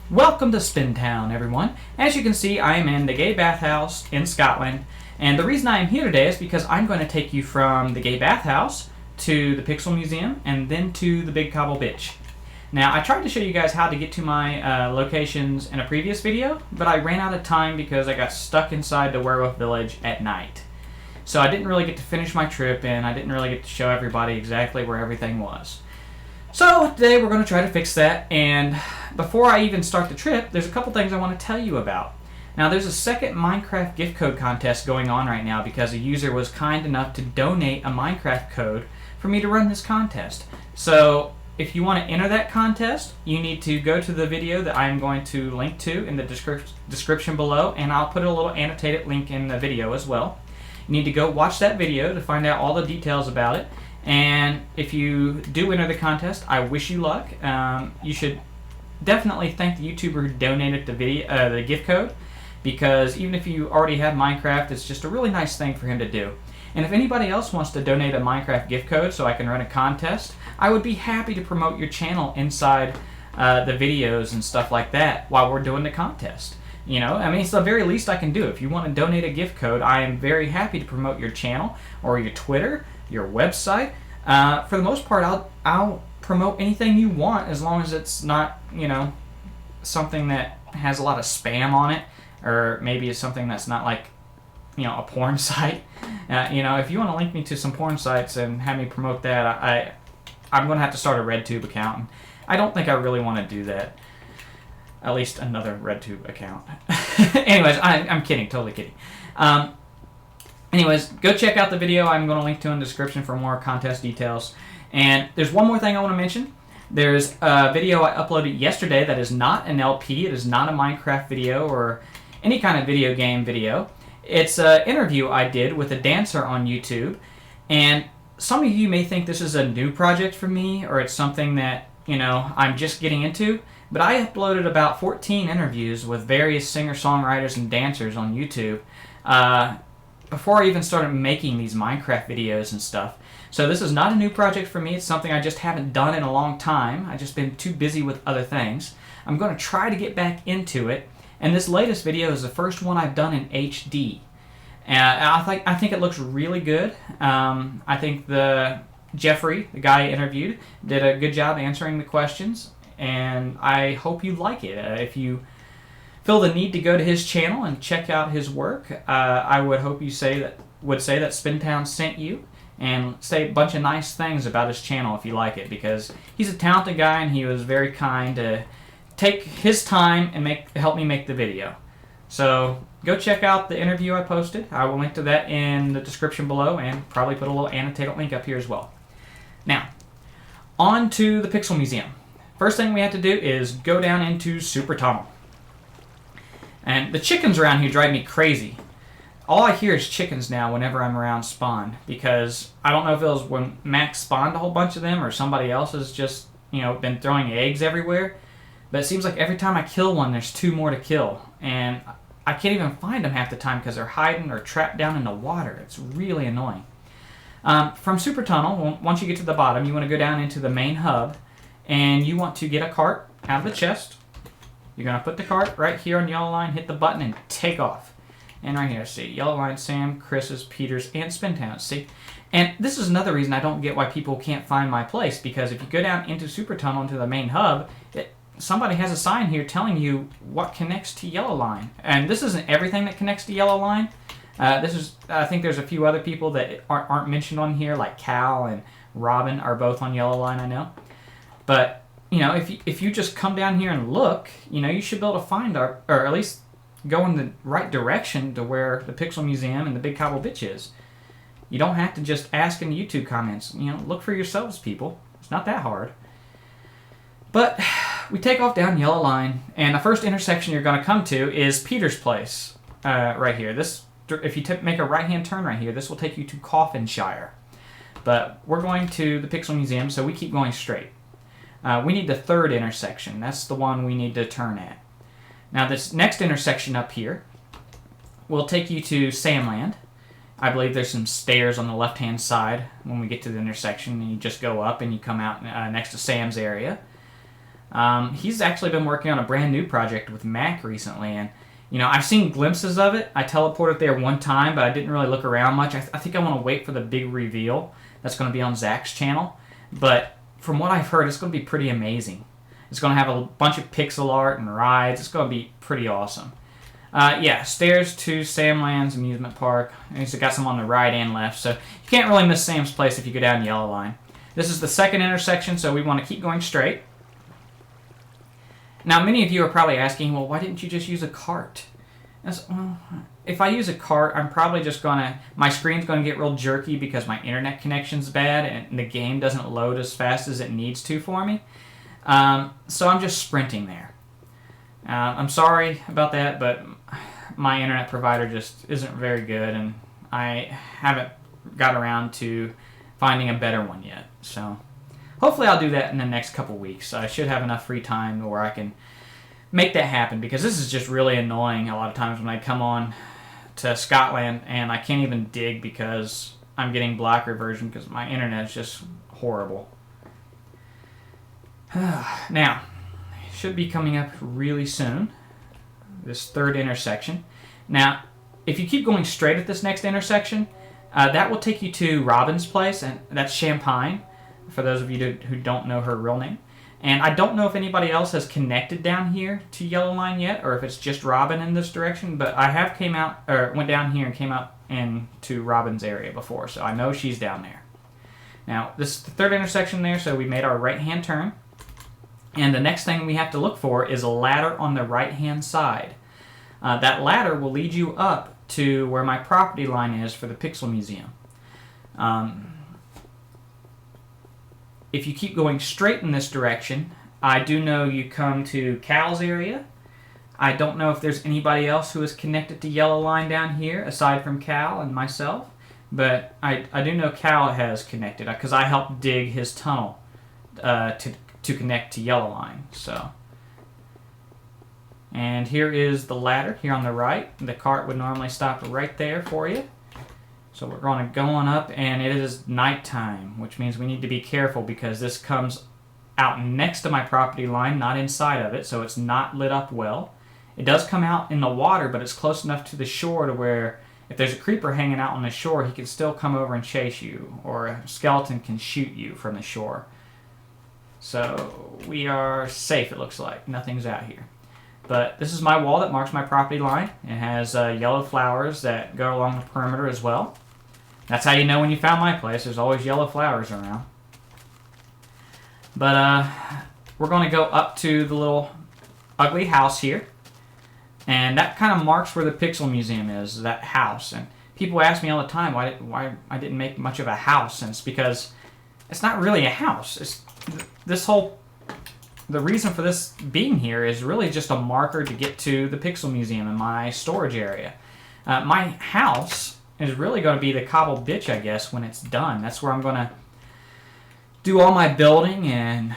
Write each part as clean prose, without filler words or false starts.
Welcome to Spintown, everyone. As you can see, I am in the gay bathhouse in Scotland, and the reason I am here today is because I'm going to take you from the gay bathhouse to the Pixel Museum and then to the Big Cobble Bitch. Now, I tried to show you guys how to get to my locations in a previous video, but I ran out of time because I got stuck inside the werewolf village at night. So I didn't really get to finish my trip, and I didn't really get to show everybody exactly where everything was. So today we're going to try to fix that, and before I even start the trip, there's a couple things I want to tell you about. Now, there's a second Minecraft gift code contest going on right now because a user was kind enough to donate a Minecraft code for me to run this contest. So if you want to enter that contest, you need to go to the video that I'm going to link to in the description below, and I'll put a little annotated link in the video as well. You need to go watch that video to find out all the details about it. And if you do enter the contest, I wish you luck. You should definitely thank the YouTuber who donated the gift code, because even if you already have Minecraft, it's just a really nice thing for him to do. And if anybody else wants to donate a Minecraft gift code so I can run a contest, I would be happy to promote your channel inside the videos and stuff like that while we're doing the contest. You know, I mean, it's the very least I can do. If you want to donate a gift code, I am very happy to promote your channel or your Twitter, your website. For the most part, I'll promote anything you want as long as it's not, you know, something that has a lot of spam on it, or maybe it's something that's not like, you know, a porn site. You know, if you want to link me to some porn sites and have me promote that, I'm going to have to start a RedTube account. And I don't think I really want to do that. At least another RedTube account. Anyways, I'm kidding, totally kidding. Anyways, go check out the video I'm going to link to in the description for more contest details. And there's one more thing I want to mention. There's a video I uploaded yesterday that is not an LP. It is not a Minecraft video or any kind of video game video. It's an interview I did with a dancer on YouTube. And some of you may think this is a new project for me, or it's something that, you know, I'm just getting into. But I uploaded about 14 interviews with various singer-songwriters and dancers on YouTube before I even started making these Minecraft videos and stuff. So this is not a new project for me. It's something I just haven't done in a long time. I've just been too busy with other things. I'm going to try to get back into it. And this latest video is the first one I've done in HD. And I think it looks really good. I think Jeffrey, the guy I interviewed, did a good job answering the questions. And I hope you like it. If you feel the need to go to his channel and check out his work, I would hope you say that Spintown sent you, and say a bunch of nice things about his channel if you like it, because he's a talented guy and he was very kind to take his time and help me make the video. So go check out the interview I posted. I will link to that in the description below, and probably put a little annotated link up here as well. Now, on to the Pixel Museum. First thing we have to do is go down into Super Tunnel. And the chickens around here drive me crazy. All I hear is chickens now whenever I'm around Spawn, because I don't know if it was when Max spawned a whole bunch of them or somebody else has just, you know, been throwing eggs everywhere. But it seems like every time I kill one, there's two more to kill. And I can't even find them half the time because they're hiding or trapped down in the water. It's really annoying. From Super Tunnel, once you get to the bottom, you want to go down into the main hub, and you want to get a cart out of the chest. You're going to put the cart right here on yellow line, hit the button, and take off. And right here, see, yellow line, Sam, Chris's, Peter's, and Spintown, see? And this is another reason I don't get why people can't find my place, because if you go down into Super Tunnel, into the main hub, somebody has a sign here telling you what connects to yellow line. And this isn't everything that connects to yellow line. I think there's a few other people that aren't mentioned on here, like Cal and Robin are both on yellow line, I know. But, you know, if you just come down here and look, you know, you should be able to find or at least go in the right direction to where the Pixel Museum and the Big Cobble Bitch is. You don't have to just ask in the YouTube comments. You know, look for yourselves, people. It's not that hard. But we take off down yellow line, and the first intersection you're going to come to is Peter's place, right here. If you make a right-hand turn right here, this will take you to Coffinshire. But we're going to the Pixel Museum, so we keep going straight. We need the third intersection. That's the one we need to turn at. Now this next intersection up here will take you to Samland. I believe there's some stairs on the left-hand side when we get to the intersection, and you just go up and you come out next to Sam's area. He's actually been working on a brand new project with Mac recently, and I've seen glimpses of it. I teleported there one time, but I didn't really look around much. I think I want to wait for the big reveal that's going to be on Zach's channel. But from what I've heard, it's going to be pretty amazing. It's going to have a bunch of pixel art and rides. It's going to be pretty awesome. Yeah, stairs to Sam Land's amusement park. It's got some on the right and left, so you can't really miss Sam's place if you go down Yellow Line. This is the second intersection, so we want to keep going straight. Now, many of you are probably asking, well, why didn't you just use a cart? Well, if I use a cart, I'm probably just my screen's going to get real jerky because my internet connection's bad and the game doesn't load as fast as it needs to for me. So I'm just sprinting there. I'm sorry about that, but my internet provider just isn't very good, and I haven't got around to finding a better one yet. So hopefully I'll do that in the next couple weeks. I should have enough free time where I can make that happen, because this is just really annoying a lot of times when I come on to Scotland and I can't even dig because I'm getting block reversion because my internet is just horrible. Now, should be coming up really soon, this third intersection. Now, if you keep going straight at this next intersection, that will take you to Robin's place, and that's Champagne, for those of you who don't know her real name. And I don't know if anybody else has connected down here to Yellow Line yet, or if it's just Robin in this direction, but I have went down here and came up into Robin's area before, so I know she's down there. Now, this is the third intersection there, so we made our right-hand turn. And the next thing we have to look for is a ladder on the right-hand side. That ladder will lead you up to where my property line is for the Pixel Museum. If you keep going straight in this direction, I do know you come to Cal's area. I don't know if there's anybody else who is connected to Yellow Line down here aside from Cal and myself, but I do know Cal has connected because I helped dig his tunnel to connect to Yellow Line. So, and here is the ladder here on the right. The cart would normally stop right there for you. So we're going to go on up, and it is nighttime, which means we need to be careful because this comes out next to my property line, not inside of it, so it's not lit up well. It does come out in the water, but it's close enough to the shore to where if there's a creeper hanging out on the shore, he can still come over and chase you, or a skeleton can shoot you from the shore. So we are safe, it looks like. Nothing's out here. But this is my wall that marks my property line. It has yellow flowers that go along the perimeter as well. That's how you know when you found my place. There's always yellow flowers around. But we're going to go up to the little ugly house here. And that kind of marks where the Pixel Museum is, that house. And people ask me all the time why I didn't make much of a house. And it's because it's not really a house. It's the reason for this being here is really just a marker to get to the Pixel Museum in my storage area. My house is really going to be the Cobble bitch, I guess, when it's done. That's where I'm going to do all my building and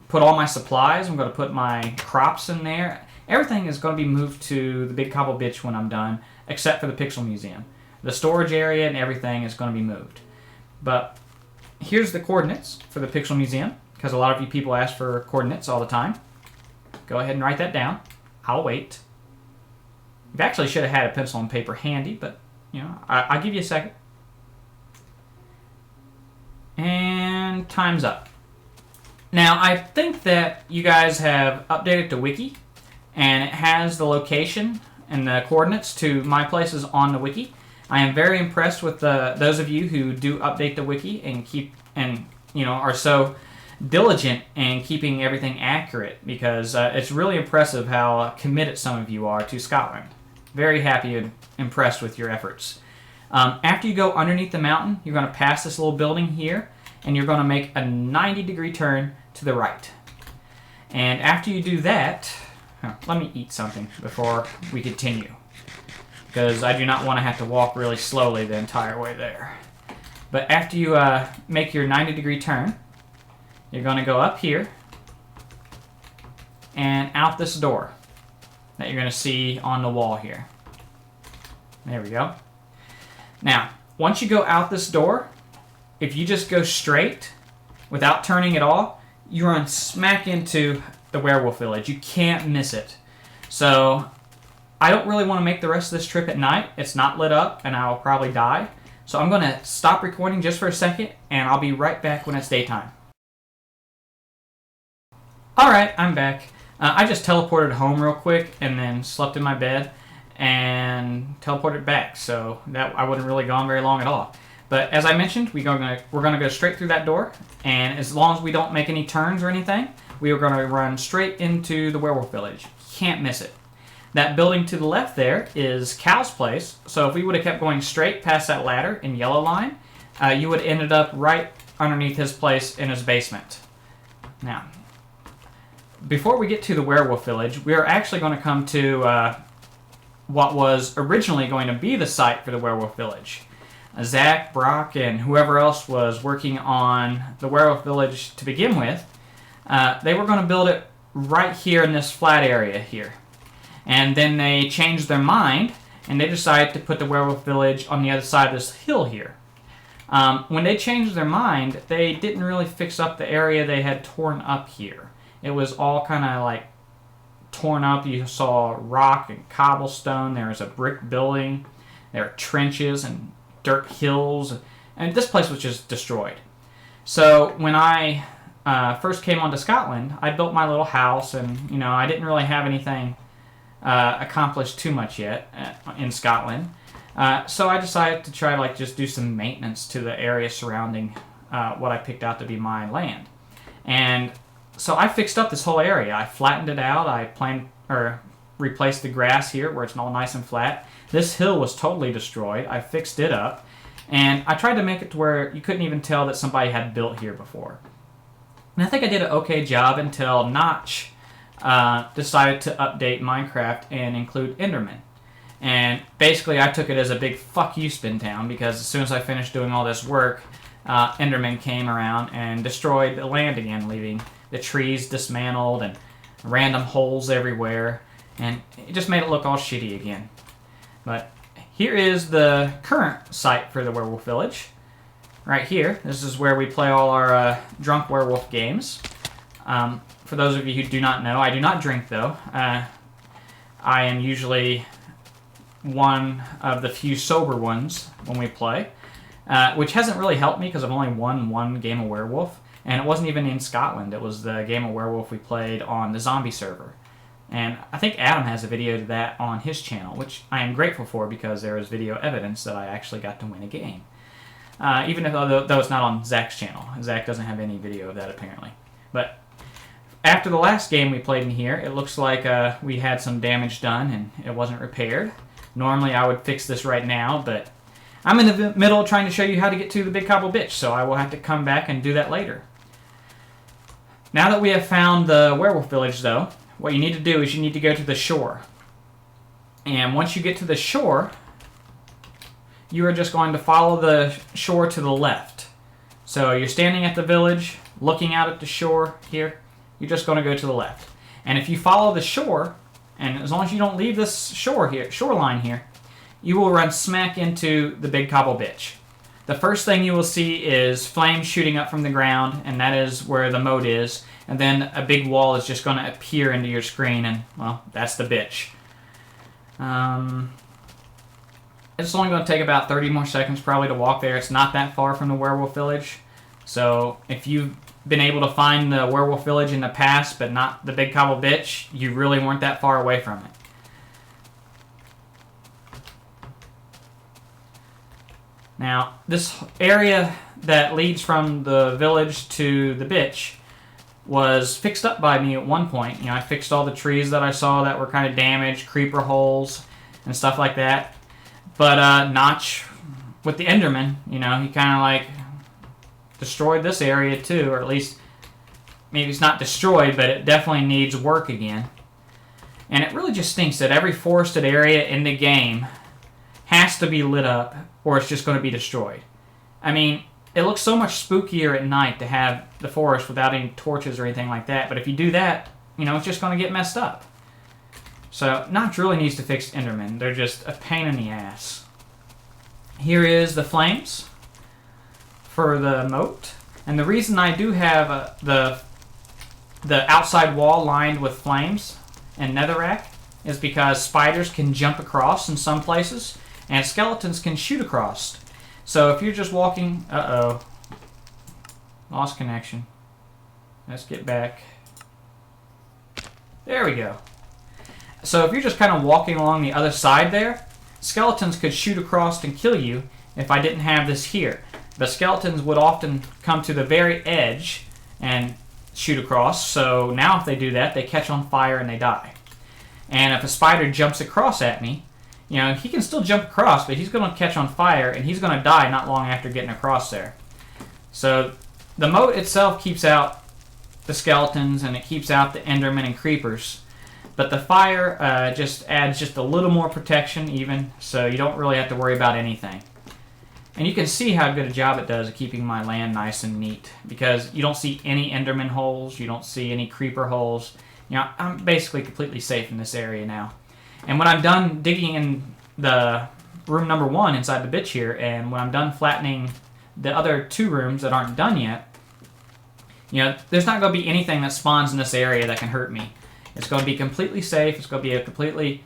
put all my supplies. I'm going to put my crops in there. Everything is going to be moved to the big Cobble bitch when I'm done, except for the Pixel Museum. The storage area and everything is going to be moved. But here's the coordinates for the Pixel Museum, because a lot of you people ask for coordinates all the time. Go ahead and write that down. I'll wait. You actually should have had a pencil and paper handy, but I'll give you a second. And time's up. Now, I think that you guys have updated the wiki, and it has the location and the coordinates to my places on the wiki. I am very impressed with those of you who do update the wiki and are so diligent in keeping everything accurate, because it's really impressive how committed some of you are to Scotland. Very happy and impressed with your efforts. After you go underneath the mountain, you're going to pass this little building here, and you're going to make a 90-degree turn to the right. And after you do that, let me eat something before we continue, because I do not want to have to walk really slowly the entire way there. But after you make your 90-degree turn, you're going to go up here and out this door that you're going to see on the wall here. There we go. Now, once you go out this door, if you just go straight without turning at all, you run smack into the werewolf village. You can't miss it. So I don't really want to make the rest of this trip at night. It's not lit up, and I'll probably die. So I'm going to stop recording just for a second, and I'll be right back when it's daytime. Alright, I'm back. I just teleported home real quick, and then slept in my bed, and teleported back. So that I wouldn't really gone very long at all. But as I mentioned, we're going to go straight through that door, and as long as we don't make any turns or anything, we are going to run straight into the werewolf village. Can't miss it. That building to the left there is Cal's place, so if we would have kept going straight past that ladder in yellow line, you would have ended up right underneath his place in his basement. Now, before we get to the werewolf village, we are actually going to come to what was originally going to be the site for the werewolf village. Zach, Brock, and whoever else was working on the werewolf village to begin with, they were going to build it right here in this flat area here. And then they changed their mind, and they decided to put the werewolf village on the other side of this hill here. When they changed their mind, they didn't really fix up the area they had torn up here. It was all kind of like torn up. You saw rock and cobblestone. There was a brick building. There are trenches and dirt hills. And this place was just destroyed. So when I first came onto Scotland, I built my little house, and I didn't really have anything accomplished too much yet in Scotland. So I decided to try to just do some maintenance to the area surrounding what I picked out to be my land. And so I fixed up this whole area. I flattened it out. I replaced the grass here where it's all nice and flat. This hill was totally destroyed. I fixed it up. And I tried to make it to where you couldn't even tell that somebody had built here before. And I think I did an okay job until Notch decided to update Minecraft and include Enderman. And basically I took it as a big fuck you Spintown, because as soon as I finished doing all this work, Enderman came around and destroyed the land again, leaving the trees dismantled and random holes everywhere, and it just made it look all shitty again. But here is the current site for the werewolf village. Right here, this is where we play all our drunk werewolf games. For those of you who do not know, I do not drink though. I am usually one of the few sober ones when we play, which hasn't really helped me because I've only won one game of werewolf, and it wasn't even in Scotland. It was the game of werewolf we played on the zombie server. And I think Adam has a video to that on his channel, which I am grateful for because there is video evidence that I actually got to win a game. Even though it's not on Zach's channel. Zach doesn't have any video of that apparently. But after the last game we played in here, it looks like we had some damage done and it wasn't repaired. Normally I would fix this right now, but I'm in the middle of trying to show you how to get to the big Cobble bitch, so I will have to come back and do that later. Now that we have found the werewolf village though, what you need to do is you need to go to the shore. And once you get to the shore, you are just going to follow the shore to the left. So you're standing at the village, looking out at the shore here. You're just going to go to the left. And if you follow the shore, and as long as you don't leave this shoreline here, you will run smack into the big Cobble bitch. The first thing you will see is flames shooting up from the ground, and that is where the moat is. And then a big wall is just going to appear into your screen, and, well, that's the bitch. It's only going to take about 30 more seconds probably to walk there. It's not that far from the werewolf village. So if you've been able to find the werewolf village in the past, but not the big Cobble bitch, you really weren't that far away from it. Now, this area that leads from the village to the bitch was fixed up by me at one point. I fixed all the trees that I saw that were kind of damaged, creeper holes, and stuff like that. But Notch, with the Enderman, he kind of destroyed this area too, or at least maybe it's not destroyed, but it definitely needs work again. And it really just stinks that every forested area in the game has to be lit up, or it's just going to be destroyed. I mean, it looks so much spookier at night to have the forest without any torches or anything like that, but if you do that, it's just going to get messed up. So, Notch really needs to fix Enderman. They're just a pain in the ass. Here is the flames for the moat. And the reason I do have the the outside wall lined with flames and netherrack is because spiders can jump across in some places, and skeletons can shoot across. So if you're just walking... Uh-oh. Lost connection. Let's get back. There we go. So if you're just kind of walking along the other side there, skeletons could shoot across and kill you if I didn't have this here. But skeletons would often come to the very edge and shoot across, so now if they do that, they catch on fire and they die. And if a spider jumps across at me, you know, he can still jump across, but he's going to catch on fire and he's going to die not long after getting across there. So the moat itself keeps out the skeletons and it keeps out the endermen and creepers. But the fire just adds just a little more protection even, so you don't really have to worry about anything. And you can see how good a job it does of keeping my land nice and neat, because you don't see any enderman holes, you don't see any creeper holes. You know, I'm basically completely safe in this area now. And when I'm done digging in the room number 1 inside the bitch here, and when I'm done flattening the other 2 rooms that aren't done yet, you know, there's not going to be anything that spawns in this area that can hurt me. It's going to be completely safe. It's going to be a completely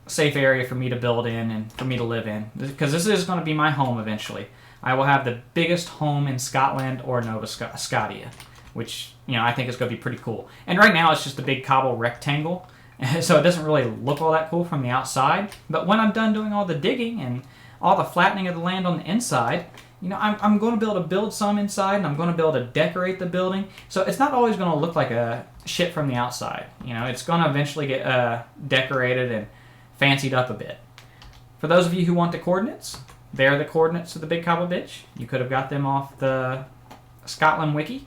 safe area for me to build in and for me to live in, because this is going to be my home eventually. I will have the biggest home in Scotland or Nova Scotia, which, you know, I think is going to be pretty cool. And right now it's just a big cobble rectangle, so it doesn't really look all that cool from the outside. But when I'm done doing all the digging and all the flattening of the land on the inside, you know, I'm going to be able to build some inside, and I'm going to be able to decorate the building. So it's not always going to look like a shit from the outside. You know, it's going to eventually get decorated and fancied up a bit. For those of you who want the coordinates, they're the coordinates of the Big Cobble Bitch. You could have got them off the Scottland Wiki.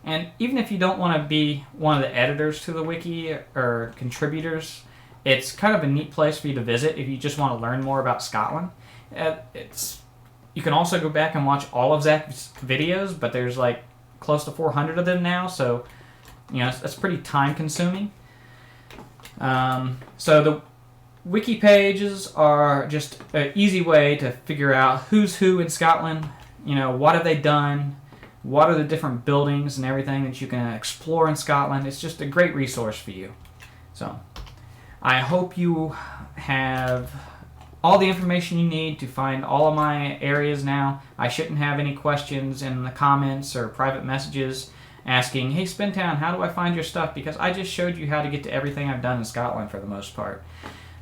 And even if you don't want to be one of the editors to the wiki or contributors, it's kind of a neat place for you to visit if you just want to learn more about Scotland. You can also go back and watch all of Zach's videos, but there's like close to 400 of them now, so you know that's pretty time consuming. So the wiki pages are just an easy way to figure out who's who in Scotland, you know, what have they done, what are the different buildings and everything that you can explore in Scotland. It's just a great resource for you. So I hope you have all the information you need to find all of my areas now. I shouldn't have any questions in the comments or private messages asking, hey Spintown, how do I find your stuff? Because I just showed you how to get to everything I've done in Scotland for the most part.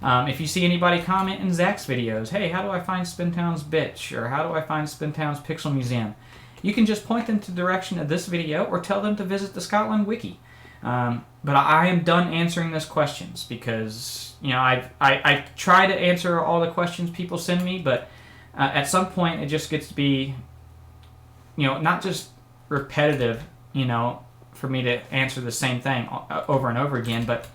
If you see anybody comment in Zach's videos, hey, how do I find Spintown's bitch? Or how do I find Spintown's Pixel Museum? You can just point them to the direction of this video or tell them to visit the Scottland Wiki. But I am done answering those questions because, you know, I try to answer all the questions people send me, but at some point it just gets to be, you know, not just repetitive, you know, for me to answer the same thing over and over again, but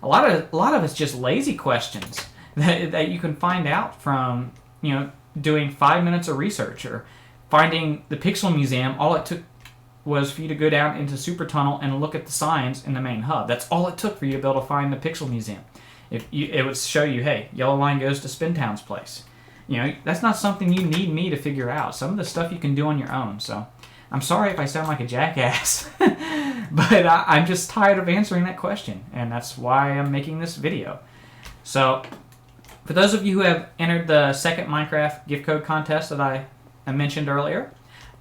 a lot of it's just lazy questions that you can find out from, you know, doing 5 minutes of research or finding the Pixel Museum. All it took was for you to go down into Super Tunnel and look at the signs in the main hub. That's all it took for you to be able to find the Pixel Museum. It would show you, hey, yellow line goes to Spintown's place. You know, that's not something you need me to figure out. Some of the stuff you can do on your own. So I'm sorry if I sound like a jackass, but I'm just tired of answering that question, and that's why I'm making this video. So for those of you who have entered the second Minecraft gift code contest that I mentioned earlier,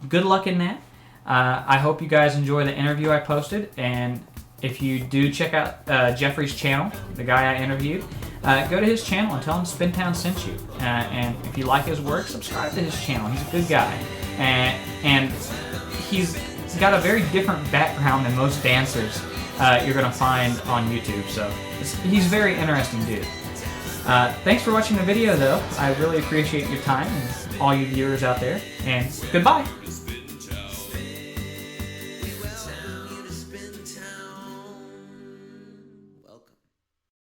good luck in that. I hope you guys enjoy the interview I posted, and if you do check out Jeffrey's channel, the guy I interviewed, go to his channel and tell him Spintown sent you. And if you like his work, subscribe to his channel. He's a good guy. And he's got a very different background than most dancers you're going to find on YouTube. So he's a very interesting dude. Thanks for watching the video, though. I really appreciate your time and all you viewers out there. And goodbye.